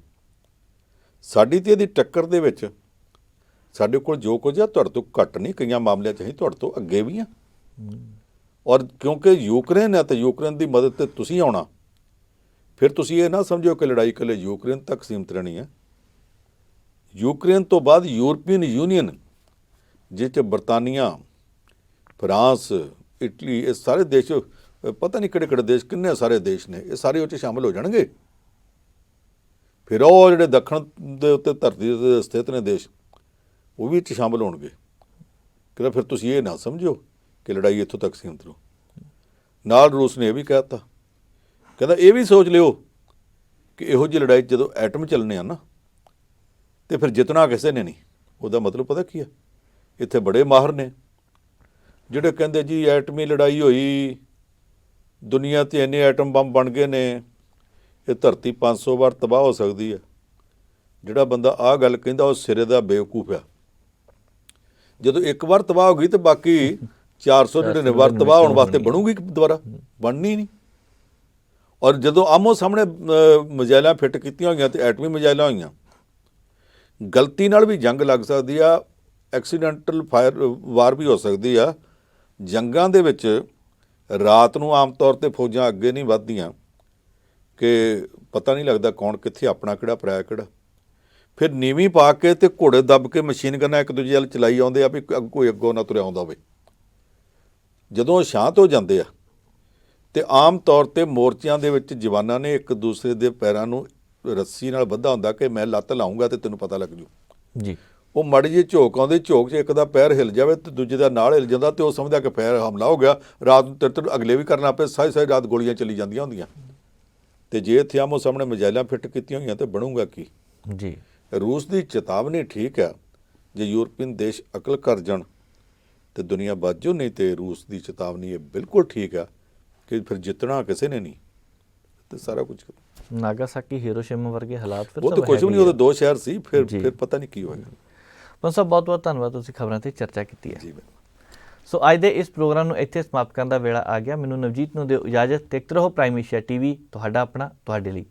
ਸਾਡੀ ਤੇ ਇਹਦੀ ਟੱਕਰ ਦੇ ਵਿੱਚ ਸਾਡੇ ਕੋਲ ਜੋ ਕੁਝ ਆ ਤੁਹਾਡੇ ਤੋਂ ਘੱਟ ਨਹੀਂ, ਕਈਆਂ ਮਾਮਲਿਆਂ 'ਚ ਅਸੀਂ ਤੁਹਾਡੇ ਤੋਂ ਅੱਗੇ ਵੀ ਆ। ਔਰ ਕਿਉਂਕਿ ਯੂਕਰੇਨ ਹੈ ਤੇ ਯੂਕਰੇਨ ਦੀ ਮਦਦ ਤੇ ਤੁਸੀਂ ਆਉਣਾ, ਫਿਰ ਤੁਸੀਂ ਇਹ ਨਾ ਸਮਝੋ ਕਿ ਲੜਾਈ ਇਕੱਲੇ ਯੂਕਰੇਨ ਤੱਕ ਸੀਮਤ ਰਹਿਣੀ ਹੈ। ਯੂਕਰੇਨ ਤੋਂ ਬਾਅਦ ਯੂਰਪੀਅਨ ਯੂਨੀਅਨ, ਜਿਸ 'ਚ ਬਰਤਾਨੀਆ, ਫਰਾਂਸ, ਇਟਲੀ, ਇਹ ਸਾਰੇ ਦੇਸ਼, ਪਤਾ ਨਹੀਂ ਕਿਹੜੇ ਕਿਹੜੇ ਦੇਸ਼, ਕਿੰਨੇ ਸਾਰੇ ਦੇਸ਼ ਨੇ, ਇਹ ਸਾਰੇ ਉਹ 'ਚ ਸ਼ਾਮਿਲ ਹੋ ਜਾਣਗੇ। ਫਿਰ ਉਹ ਜਿਹੜੇ ਦੱਖਣ ਦੇ ਉੱਤੇ ਧਰਤੀ 'ਤੇ ਸਥਿਤ ਨੇ ਦੇਸ਼, ਉਹ ਵੀ 'ਚ ਸ਼ਾਮਿਲ ਹੋਣਗੇ। ਕਹਿੰਦਾ ਫਿਰ ਤੁਸੀਂ ਇਹ ਨਾ ਸਮਝੋ ਕਿ ਲੜਾਈ ਇੱਥੋਂ ਤੱਕ ਸੀਮਤ ਰਹੂ। ਨਾਲ ਰੂਸ ਨੇ ਇਹ ਵੀ ਕਹਿ ਦਿੱਤਾ, ਕਹਿੰਦਾ ਇਹ ਵੀ ਸੋਚ ਲਿਓ ਕਿ ਇਹੋ ਜਿਹੀ ਲੜਾਈ 'ਚ ਜਦੋਂ ਐਟਮ ਚੱਲਣੇ ਆ ਨਾ ਤੇ ਫਿਰ ਜਿੱਤਣਾ ਕਿਸੇ ਨੇ ਨਹੀਂ। ਉਹਦਾ ਮਤਲਬ ਪਤਾ ਕੀ ਆ, ਇੱਥੇ ਬੜੇ ਮਾਹਰ ਨੇ ਜਿਹੜੇ ਕਹਿੰਦੇ ਜੀ ਐਟਮੀ ਲੜਾਈ ਹੋਈ, ਦੁਨੀਆ 'ਤੇ ਇੰਨੇ ਐਟਮ ਬੰਬ ਬਣ ਗਏ ਨੇ, ਇਹ ਧਰਤੀ 500 ਵਾਰ ਤਬਾਹ ਹੋ ਸਕਦੀ ਹੈ। ਜਿਹੜਾ ਬੰਦਾ ਆਹ ਗੱਲ ਕਹਿੰਦਾ ਉਹ ਸਿਰੇ ਦਾ ਬੇਵਕੂਫ ਆ। ਜਦੋਂ ਇੱਕ ਵਾਰ ਤਬਾਹ ਹੋ ਗਈ ਤੇ ਬਾਕੀ 499 ਵਾਰ ਤਬਾਹ ਹੋਣ ਵਾਸਤੇ ਬਣੂਗੀ ਦੁਬਾਰਾ? ਬਣਨੀ ਨਹੀਂ। ਔਰ ਜਦੋਂ ਆਮੋ ਸਾਹਮਣੇ ਮਿਜ਼ਾਈਲਾਂ ਫਿੱਟ ਕੀਤੀਆਂ ਹੋਈਆਂ ਤੇ ਐਟਮੀ ਮਿਜ਼ਾਈਲਾਂ ਹੋਈਆਂ, ਗਲਤੀ ਨਾਲ ਵੀ ਜੰਗ ਲੱਗ ਸਕਦੀ ਆ, ਐਕਸੀਡੈਂਟਲ ਫਾਇਰ ਵਾਰ ਵੀ ਹੋ ਸਕਦੀ ਆ। ਜੰਗਾਂ ਦੇ ਵਿੱਚ ਰਾਤ ਨੂੰ ਆਮ ਤੌਰ 'ਤੇ ਫੌਜਾਂ ਅੱਗੇ ਨਹੀਂ ਵੱਧਦੀਆਂ ਕਿ ਪਤਾ ਨਹੀਂ ਲੱਗਦਾ ਕੌਣ ਕਿੱਥੇ, ਆਪਣਾ ਕਿਹੜਾ ਪਰਾਇਆ ਕਿਹੜਾ। ਫਿਰ ਨੀਵੀਂ ਪਾ ਕੇ ਤੇ ਘੋੜੇ ਦੱਬ ਕੇ ਮਸ਼ੀਨ ਗੰਨਾਂ ਇੱਕ ਦੂਜੇ ਵੱਲ ਚਲਾਈ ਆਉਂਦੇ ਆ ਵੀ ਕੋਈ ਅੱਗੋਂ ਨਾ ਤੁਰਿਆ ਆਉਂਦਾ ਹੋਵੇ। ਜਦੋਂ ਉਹ ਸ਼ਾਂਤ ਹੋ ਜਾਂਦੇ ਆ ਤੇ ਆਮ ਤੌਰ 'ਤੇ ਮੋਰਚਿਆਂ ਦੇ ਵਿੱਚ ਜਵਾਨਾਂ ਨੇ ਇੱਕ ਦੂਸਰੇ ਦੇ ਪੈਰਾਂ ਨੂੰ ਰੱਸੀ ਨਾਲ ਬੱਧਾ ਹੁੰਦਾ ਕਿ ਮੈਂ ਲੱਤ ਲਾਉਂਗਾ ਤੇ ਤੈਨੂੰ ਪਤਾ ਲੱਗ ਜੂ ਜੀ। ਉਹ ਮਾੜੀ ਜਿਹੀ ਝੋਕ ਆਉਂਦੀ, ਝੋਕ 'ਚ ਇੱਕ ਦਾ ਪੈਰ ਹਿੱਲ ਜਾਵੇ ਤੇ ਦੂਜੇ ਦਾ ਨਾਲ ਹਿੱਲ ਜਾਂਦਾ ਤੇ ਉਹ ਸਮਝਦਾ ਕਿ ਪੈਰ ਹਮਲਾ ਹੋ ਗਿਆ। ਰਾਤ ਨੂੰ ਤੇਰੇ ਅਗਲੇ ਵੀ ਕਰਨਾ ਪਏ, ਸਾਰੀ ਰਾਤ ਗੋਲੀਆਂ ਚੱਲੀ ਜਾਂਦੀਆਂ ਹੁੰਦੀਆਂ। ਤੇ ਜੇ ਇੱਥੇ ਆਮੋ ਸਾਹਮਣੇ ਮਿਜ਼ਾਈਲਾਂ ਫਿੱਟ ਕੀਤੀਆਂ ਹੋਈਆਂ ਤੇ ਬਣੂਗਾ ਕੀ? ਜੀ। ਰੂਸ ਦੀ ਚੇਤਾਵਨੀ ਠੀਕ ਹੈ, ਜੇ ਯੂਰਪੀਅਨ ਦੇਸ਼ ਅਕਲ ਕਰ ਜਾਣ ਤੇ ਦੁਨੀਆ ਬਚ ਜਾਊ, ਨਹੀਂ ਤੇ ਰੂਸ ਦੀ ਚੇਤਾਵਨੀ ਇਹ ਬਿਲਕੁਲ ਠੀਕ ਆ ਕਿ ਫਿਰ ਜਿੱਤਣਾ ਕਿਸੇ ਨੇ ਨਹੀਂ ਤੇ ਸਾਰਾ ਕੁਝ। ਨਾਗਾਸਾਕੀ, ਹੀਰੋਸ਼ੀਮਾ ਵਰਗੇ ਹਾਲਾਤ ਫਿਰ ਉਹ ਤਾਂ ਕੁਝ ਵੀ ਨਹੀਂ, ਉਹਦੇ 2 ਸ਼ਹਿਰ ਸੀ, ਫਿਰ ਪਤਾ ਨਹੀਂ ਕੀ ਹੋਏਗਾ। ਪੰਜ ਸਾਹਿਬ ਬਹੁਤ ਬਹੁਤ ਧੰਨਵਾਦ, ਤੁਸੀਂ ਖਬਰਾਂ ਤੇ ਚਰਚਾ ਕੀਤੀ ਹੈ। ਜੀ ਸੋ ਅੱਜ ਦੇ ਇਸ ਪ੍ਰੋਗਰਾਮ ਨੂੰ ਇੱਥੇ ਸਮਾਪਤ ਕਰਨ ਦਾ ਵੇਲਾ ਆ ਗਿਆ। ਮੈਨੂੰ ਨਵਜੀਤ ਨੂੰ ਦਿਓ ਇਜਾਜ਼ਤ। ਦੇਖਦੇ ਰਹੋ ਪ੍ਰਾਈਮ ਏਸ਼ੀਆ ਟੀਵੀ, ਤੁਹਾਡਾ ਆਪਣਾ, ਤੁਹਾਡੇ ਲਈ।